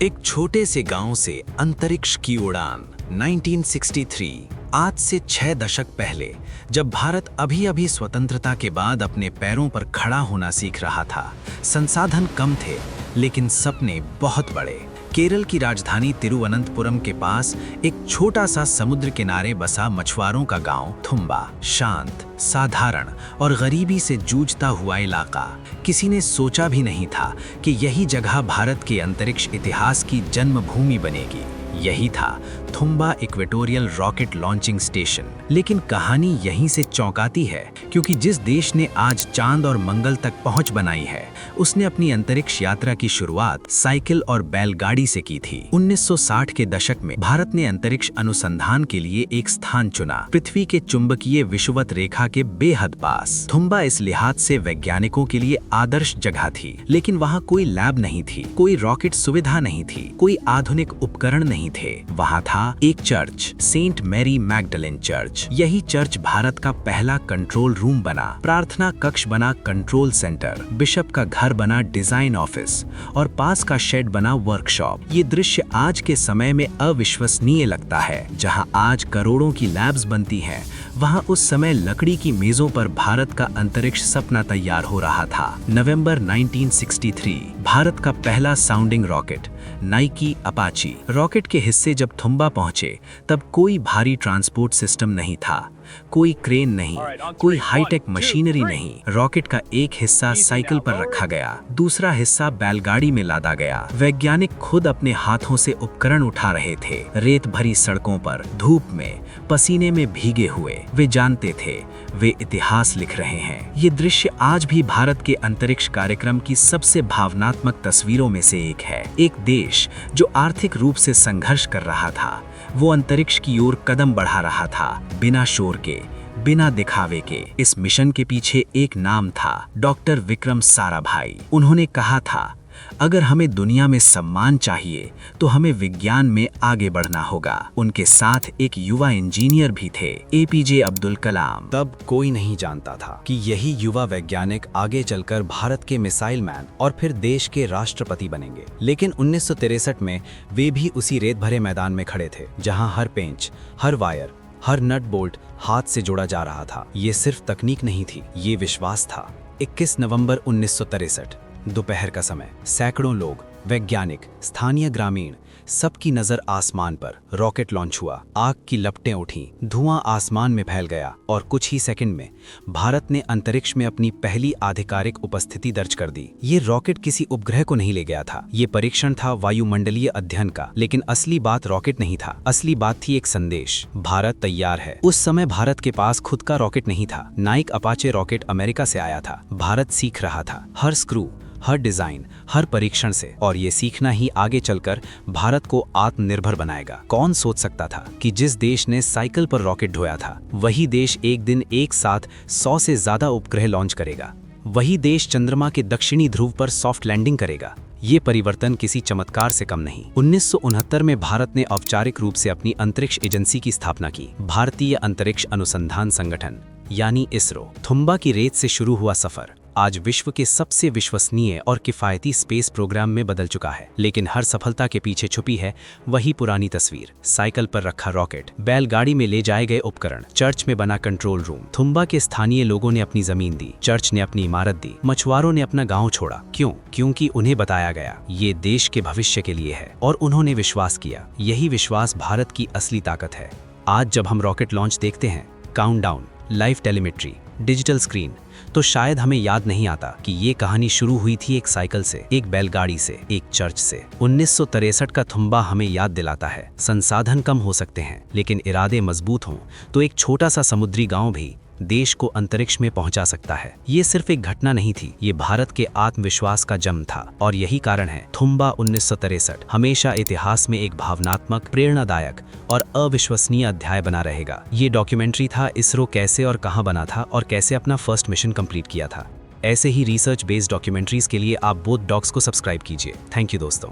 एक छोटे से गांव से अंतरिक्ष की उड़ान 1963। आज से 6 दशक पहले, जब भारत अभी अभी स्वतंत्रता के बाद अपने पैरों पर खड़ा होना सीख रहा था। संसाधन कम थे, लेकिन सपने बहुत बड़े। केरल की राजधानी तिरुवनंतपुरम के पास एक छोटा सा समुद्र किनारे बसा मछुआरों का गांव थुम्बा। शांत, साधारण और गरीबी से जूझता हुआ इलाका। किसी ने सोचा भी नहीं था कि यही जगह भारत के अंतरिक्ष इतिहास की जन्मभूमि बनेगी। यही था Thumba equatorial rocket launching station. लेकिन कहानी यहीं से चौंकाती है, क्योंकि जिस देश ने आज चांद और मंगल तक पहुंच बनाई है, उसने अपनी अंतरिक्ष यात्रा की शुरुआत साइकिल और बैलगाड़ी से की थी। 1960 के दशक में भारत ने अंतरिक्ष अनुसंधान के लिए एक स्थान चुना, पृथ्वी के चुंबकीय विषुवत रेखा के बेहद पास। थुम्बा इस लिहाज से वैज्ञानिकों के लिए आदर्श जगह थी, लेकिन वहाँ कोई लैब नहीं थी, कोई रॉकेट सुविधा नहीं थी, कोई आधुनिक उपकरण नहीं थे। वहाँ था एक church, Saint Mary Magdalen church. यही चर्च भारत का पहला कंट्रोल रूम बना, प्रार्थना कक्ष बना कंट्रोल सेंटर, बिशप का घर बना डिजाइन ऑफिस और पास का शेड बना वर्कशॉप। ये दृश्य आज के समय में अविश्वसनीय लगता है। जहाँ आज करोड़ों की लैब्स बनती हैं, वहाँ उस समय लकड़ी की मेजों पर भारत का अंतरिक्ष सपना तैयार हो रहा था। नवंबर 1963, भारत का पहला sounding rocket Nike Apache rocket के हिस्से जब थुम्बा पहुंचे, तब कोई भारी ट्रांसपोर्ट सिस्टम नहीं था, कोई क्रेन नहीं, कोई हाईटेक मशीनरी नहीं। रॉकेट का एक हिस्सा साइकिल पर रखा गया, दूसरा हिस्सा बैलगाड़ी में लादा गया। वैज्ञानिक खुद अपने हाथों से उपकरण उठा रहे थे। रेत भरी सड़कों पर, धूप में, पसीने में भीगे हुए वे जानते थे वे इतिहास लिख रहे हैं। ये दृश्य आज भी भारत के अंतरिक्ष कार्यक्रम की सबसे भावनात्मक तस्वीरों में से एक है। एक देश जो आर्थिक रूप से संघर्ष कर रहा था, वो अंतरिक्ष की ओर कदम बढ़ा रहा था, बिना शोर के, बिना दिखावे के। इस मिशन के पीछे एक नाम था, डॉक्टर विक्रम साराभाई। उन्होंने कहा था, अगर हमें दुनिया में सम्मान चाहिए तो हमें विज्ञान में आगे बढ़ना होगा। उनके साथ एक युवा इंजीनियर भी थे, एपीजे अब्दुल कलाम। तब कोई नहीं जानता था कि यही युवा वैज्ञानिक आगे चलकर भारत के मिसाइल मैन और फिर देश के राष्ट्रपति बनेंगे। लेकिन 1963 में वे भी उसी रेत भरे मैदान में खड़े थे, जहां हर पेंच, हर वायर, हर नट बोल्ट हाथ से जोड़ा जा रहा था। ये सिर्फ तकनीक नहीं थी, ये विश्वास था। 21 नवंबर 1963, दोपहर का समय। सैकड़ों लोग, वैज्ञानिक, स्थानीय ग्रामीण, सबकी नजर आसमान पर। रॉकेट लॉन्च हुआ, आग की लपटें उठीं, धुआं आसमान में फैल गया और कुछ ही सेकंड में भारत ने अंतरिक्ष में अपनी पहली आधिकारिक उपस्थिति दर्ज कर दी। ये रॉकेट किसी उपग्रह को नहीं ले गया था, ये परीक्षण था वायुमंडलीय अध्ययन का। लेकिन असली बात रॉकेट नहीं था, असली बात थी एक संदेश, भारत तैयार है। उस समय भारत के पास खुद का रॉकेट नहीं था। नाइक अपाचे रॉकेट अमेरिका से आया था। भारत सीख रहा था, हर स्क्रू, हर डिजाइन, हर परीक्षण से। और ये सीखना ही आगे चलकर भारत को आत्मनिर्भर बनाएगा। कौन सोच सकता था कि जिस देश ने साइकिल पर रॉकेट ढोया था, वही देश एक दिन एक साथ 100 से ज्यादा उपग्रह लॉन्च करेगा। वही देश चंद्रमा के दक्षिणी ध्रुव पर सॉफ्ट लैंडिंग करेगा। ये परिवर्तन किसी चमत्कार से कम नहीं। 1969 में भारत ने औपचारिक रूप से अपनी अंतरिक्ष एजेंसी की स्थापना की, भारतीय अंतरिक्ष अनुसंधान संगठन यानी इसरो। थुम्बा की रेत से शुरू हुआ सफर आज विश्व के सबसे विश्वसनीय और किफायती स्पेस प्रोग्राम में बदल चुका है। लेकिन हर सफलता के पीछे छुपी है वही पुरानी तस्वीर, साइकिल पर रखा रॉकेट, बैलगाड़ी में ले जाए गए उपकरण, चर्च में बना कंट्रोल रूम। थुम्बा के स्थानीय लोगों ने अपनी जमीन दी, चर्च ने अपनी इमारत दी, मछुआरों ने अपना गाँव छोड़ा। क्यों? क्योंकि उन्हें बताया गया ये देश के भविष्य के लिए है, और उन्होंने विश्वास किया। यही विश्वास भारत की असली ताकत है। आज जब हम रॉकेट लॉन्च देखते हैं, countdown, live telemetry, digital screen, तो शायद हमें याद नहीं आता कि ये कहानी शुरू हुई थी एक साइकिल से, एक बैलगाड़ी से, एक चर्च से। 1963 का थुम्बा हमें याद दिलाता है, संसाधन कम हो सकते हैं, लेकिन इरादे मजबूत हों तो एक छोटा सा समुद्री गांव भी देश को अंतरिक्ष में पहुंचा सकता है। ये सिर्फ एक घटना नहीं थी, ये भारत के आत्मविश्वास का जन्म था। और यही कारण है थुम्बा 1963 हमेशा इतिहास में एक भावनात्मक, प्रेरणादायक और अविश्वसनीय अध्याय बना रहेगा। ये डॉक्यूमेंट्री था इसरो कैसे और कहां बना था और कैसे अपना फर्स्ट मिशन कंप्लीट किया था। ऐसे ही रिसर्च बेस्ड डॉक्यूमेंट्रीज के लिए आप बोथ डॉग्स को सब्सक्राइब कीजिए। थैंक यू दोस्तों।